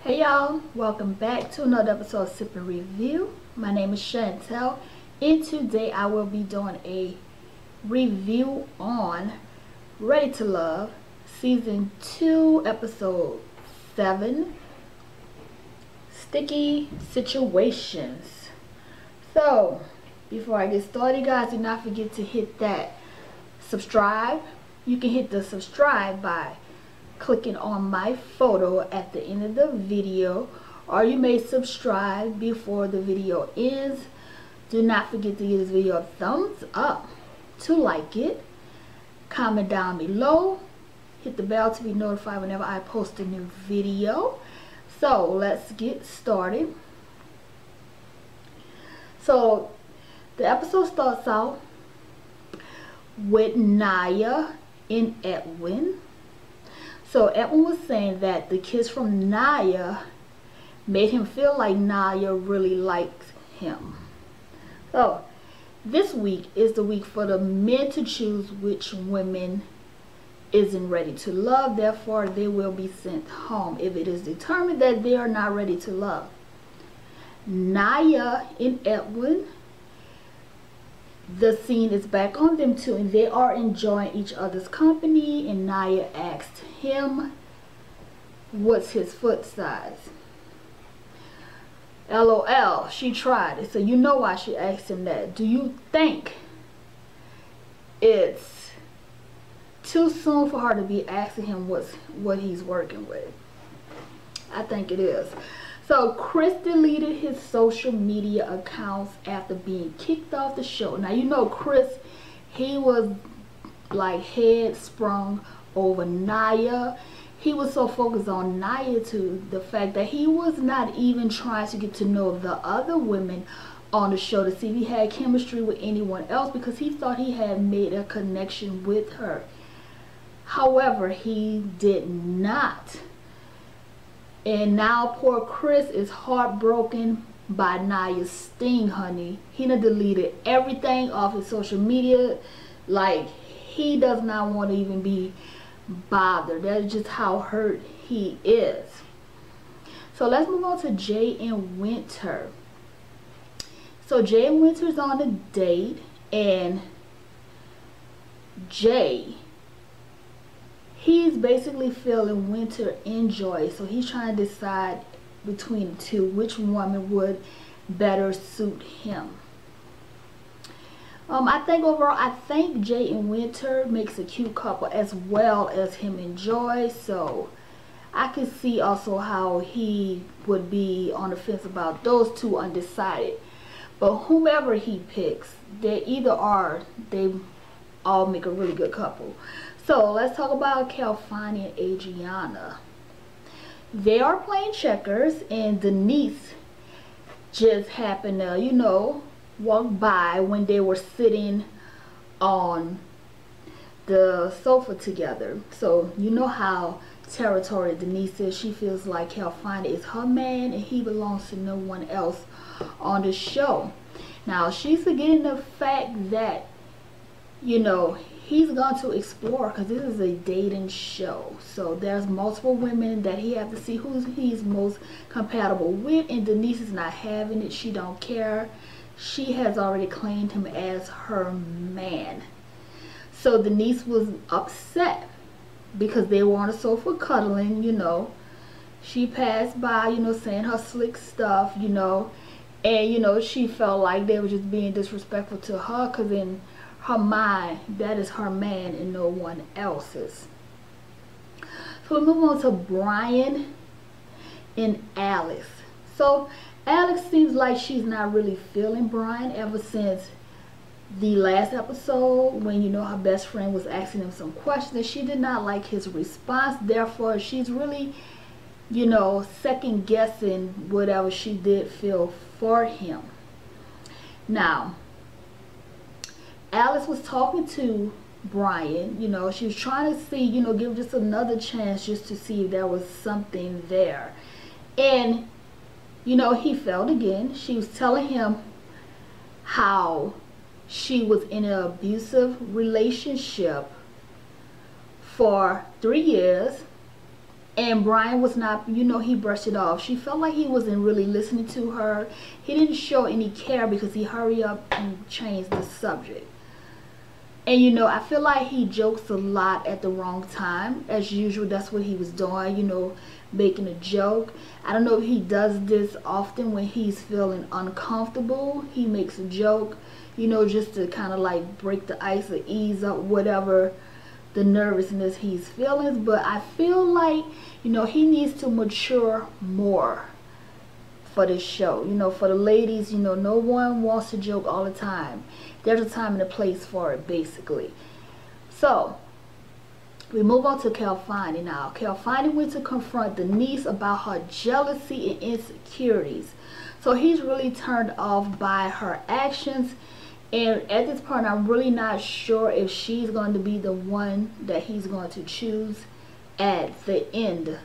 Hey y'all, welcome back to another episode of Sip and Review. My name is Chantel, and today I will be doing a review on Ready to Love Season 2, Episode 7, Sticky Situations. So, before I get started, guys, do not forget to hit that subscribe. You can hit the subscribe by clicking on my photo at the end of the video, or you may subscribe before the video ends. Do not forget to give this video a thumbs up to like it, comment down below, hit the bell to be notified whenever I post a new video. So let's get started. So the episode starts out with Naya and Edwin. So Edwin was saying that the kiss from Naya made him feel like Naya really likes him. So this week is the week for the men to choose which women isn't ready to love. Therefore, they will be sent home if it is determined that they are not ready to love. Naya and Edwin, the scene is back on them two, and they are enjoying each other's company. And Naya asked him what's his foot size. LOL, she tried it. So you know why she asked him that. Do you think it's too soon for her to be asking him what he's working with? I think it is. So Chris deleted his social media accounts after being kicked off the show. Now you know Chris, he was like head sprung over Naya. He was so focused on Naya to the fact that he was not even trying to get to know the other women on the show to see if he had chemistry with anyone else, because he thought he had made a connection with her. However, he did not. And now poor Chris is heartbroken by Naya's sting, honey. He done deleted everything off his social media. Like, he does not want to even be bothered. That's just how hurt he is. So let's move on to Jay and Winter. So Jay and Winter's on a date, and Jay, he's basically feeling Winter enjoy, so he's trying to decide between the two which woman would better suit him. I think overall, I think Jay and Winter makes a cute couple, as well as him and Joy. So I could see also how he would be on the fence about those two, undecided. But whomever he picks, they all make a really good couple. So let's talk about Calfani and Adriana. They are playing checkers, and Denise just happened to, you know, walk by when they were sitting on the sofa together. So you know how territorial Denise is. She feels like Calfani is her man and he belongs to no one else on the show. Now she's forgetting the fact that, you know, he's going to explore, because this is a dating show. So there's multiple women that he has to see who he's most compatible with, and Denise is not having it. She don't care. She has already claimed him as her man. So Denise was upset because they were on the sofa cuddling, you know. She passed by, you know, saying her slick stuff, you know, and, you know, she felt like they were just being disrespectful to her, because in her mind, that is her man and no one else's. So we move on to Brian and Alex. So Alex seems like she's not really feeling Brian ever since the last episode, when, you know, her best friend was asking him some questions. She did not like his response. Therefore, she's really, you know, second guessing whatever she did feel for him. Now, Alice was talking to Brian, you know, she was trying to see, you know, give just another chance just to see if there was something there. And, you know, he failed again. She was telling him how she was in an abusive relationship for 3 years, And Brian was not, you know, he brushed it off. She felt like he wasn't really listening to her. He didn't show any care because he hurried up and changed the subject. And you know, I feel like he jokes a lot at the wrong time. As usual, that's what he was doing, you know, making a joke. I don't know if he does this often when he's feeling uncomfortable. He makes a joke, you know, just to kind of like break the ice or ease up whatever the nervousness he's feeling. But I feel like, you know, he needs to mature more for this show. You know, for the ladies, you know, no one wants to joke all the time. There's a time and a place for it, basically. So we move on to Calfani now. Calfani went to confront Denise about her jealousy and insecurities. So he's really turned off by her actions. And at this point, I'm really not sure if she's going to be the one that he's going to choose at the end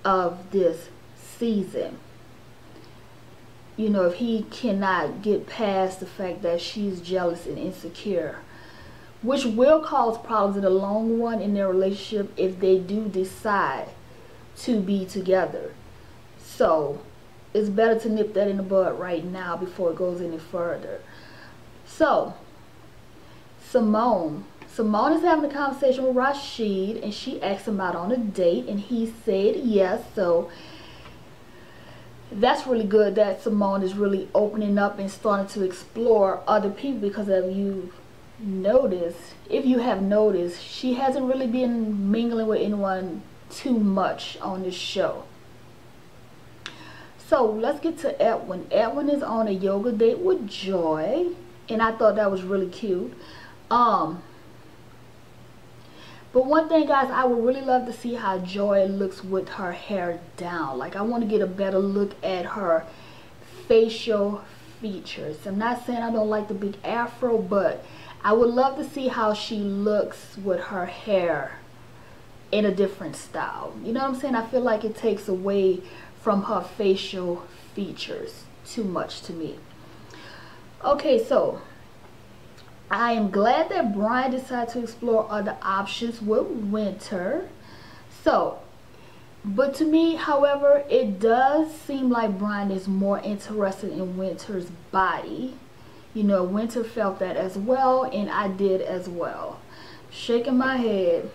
of this season. You know, if he cannot get past the fact that she's jealous and insecure, which will cause problems in the long run in their relationship if they do decide to be together. So it's better to nip that in the bud right now before it goes any further. So Simone is having a conversation with Rashid, and she asked him out on a date, and he said yes. So that's really good that Simone is really opening up and starting to explore other people, because if you have noticed, she hasn't really been mingling with anyone too much on this show. So let's get to Edwin. Edwin is on a yoga date with Joy, and I thought that was really cute. But one thing, guys, I would really love to see how Joy looks with her hair down. Like, I want to get a better look at her facial features. I'm not saying I don't like the big afro, but I would love to see how she looks with her hair in a different style. You know what I'm saying? I feel like it takes away from her facial features too much to me. Okay, so I am glad that Brian decided to explore other options with Winter. So, but to me, however, it does seem like Brian is more interested in Winter's body. You know, Winter felt that as well, and I did as well. Shaking my head.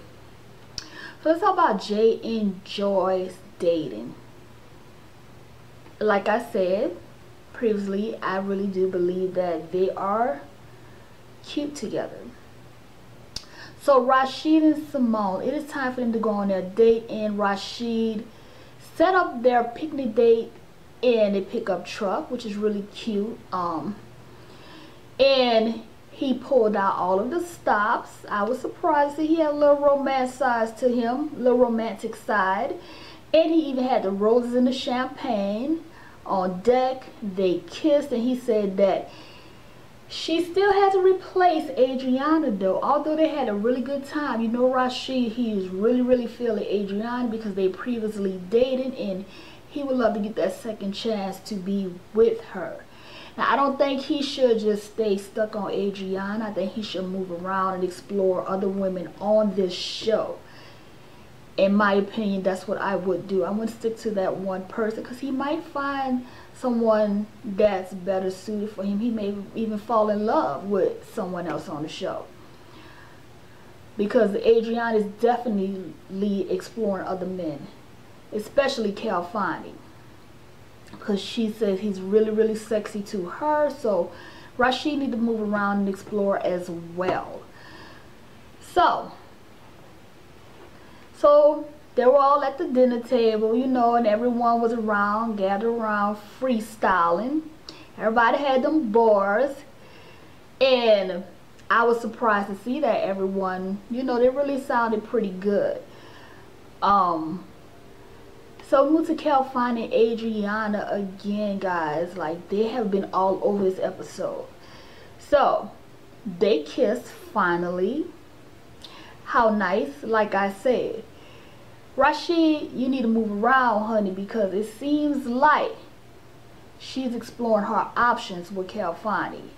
So let's talk about Jay and Joy's dating. Like I said previously, I really do believe that they are cute together. So Rashid and Simone, it is time for them to go on their date, and Rashid set up their picnic date in a pickup truck, which is really cute. And he pulled out all of the stops. I was surprised that he had a little romance side to him, a little romantic side. And he even had the roses and the champagne on deck. They kissed, and he said that she still had to replace Adriana though. Although they had a really good time. You know, Rashid, he is really feeling Adriana because they previously dated, and he would love to get that second chance to be with her. Now, I don't think he should just stay stuck on Adriana. I think he should move around and explore other women on this show. In my opinion, that's what I would do. I wouldn't stick to that one person, because he might find someone that's better suited for him. He may even fall in love with someone else on the show, because Adriana is definitely exploring other men, especially Calfani, because she says he's really sexy to her. So Rashid need to move around and explore as well. So they were all at the dinner table, you know, and everyone was around, gathered around, freestyling. Everybody had them bars, and I was surprised to see that everyone, you know, they really sounded pretty good. So move to Calfani and Adriana again, guys. Like, they have been all over this episode. So they kissed finally. How nice. Like I said, Rashid, you need to move around, honey, because it seems like she's exploring her options with Calfani.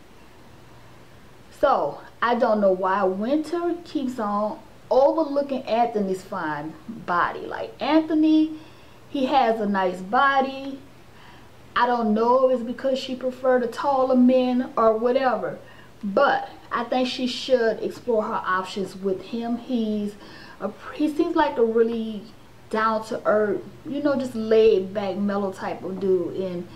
So I don't know why Winter keeps on overlooking Anthony's fine body. Like, Anthony, he has a nice body. I don't know if it's because she preferred the taller men or whatever, but I think she should explore her options with him. He seems like a really down to earth, you know, just laid back, mellow type of dude, and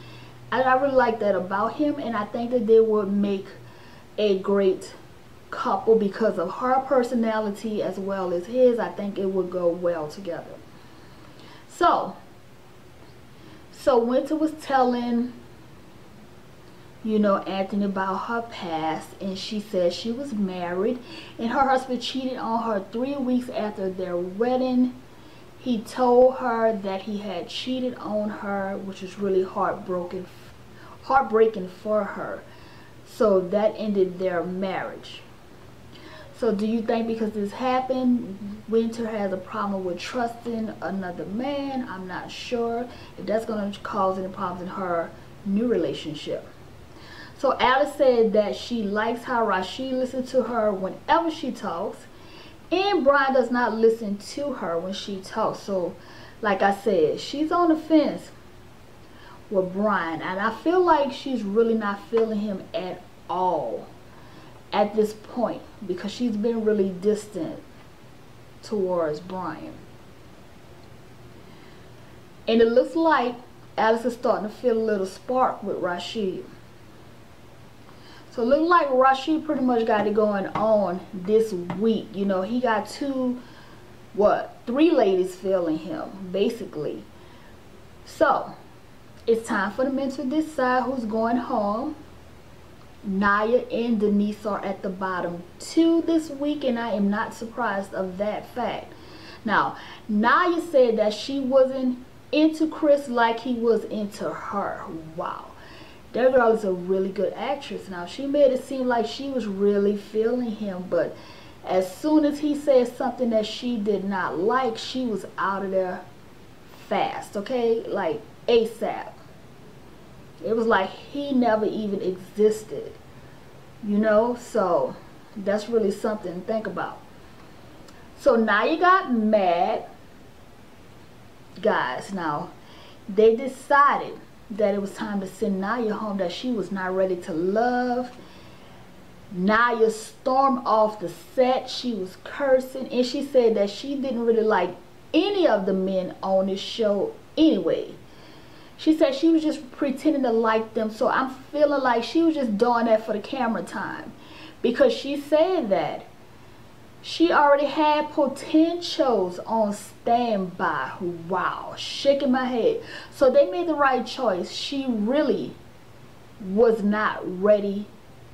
I really like that about him. And I think that they would make a great couple because of her personality as well as his. I think it would go well together. So Winter was telling, you know, Anthony about her past, and she said she was married and her husband cheated on her 3 weeks after their wedding. He told her that he had cheated on her, which was really heartbreaking for her. So that ended their marriage. So do you think because this happened, Winter has a problem with trusting another man? I'm not sure if that's going to cause any problems in her new relationship. So Alice said that she likes how Rashid listens to her whenever she talks, and Brian does not listen to her when she talks. So like I said, she's on the fence with Brian, and I feel like she's really not feeling him at all at this point, because she's been really distant towards Brian. And it looks like Alice is starting to feel a little spark with Rashid. So it looks like Rashid pretty much got it going on this week. You know, he got 3 ladies feeling him, basically. So it's time for the men to decide who's going home. Naya and Denise are at the bottom 2 this week, and I am not surprised of that fact. Now, Naya said that she wasn't into Chris like he was into her. Wow. That girl is a really good actress. Now, she made it seem like she was really feeling him, but as soon as he said something that she did not like, she was out of there fast, okay? Like ASAP. It was like he never even existed, you know? So that's really something to think about. So Naya got mad, guys. Now, they decided that it was time to send Naya home, that she was not ready to love. Naya stormed off the set. She was cursing, and she said that she didn't really like any of the men on this show anyway. She said she was just pretending to like them. So I'm feeling like she was just doing that for the camera time, because she said that she already had potentials on standby. Wow, shaking my head. So they made the right choice. She really was not ready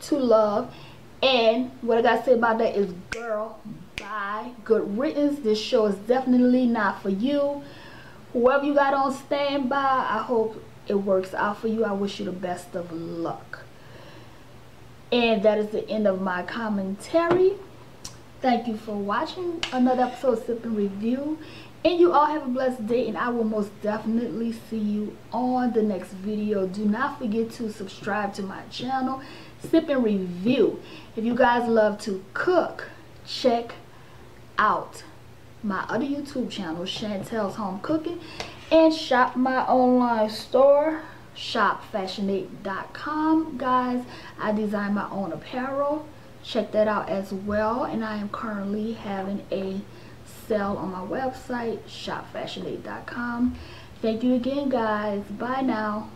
to love. And what I gotta say about that is, girl, bye. Good riddance. This show is definitely not for you. Whoever you got on standby, I hope it works out for you. I wish you the best of luck. And that is the end of my commentary. Thank you for watching another episode of Sip and Review. And you all have a blessed day, and I will most definitely see you on the next video. Do not forget to subscribe to my channel, Sip and Review. If you guys love to cook, check out my other YouTube channel, Chantel's Home Cooking, and shop my online store, shopfashionate.com. Guys, I design my own apparel. Check that out as well. And I am currently having a sale on my website, shopfashionate.com. Thank you again, guys. Bye now.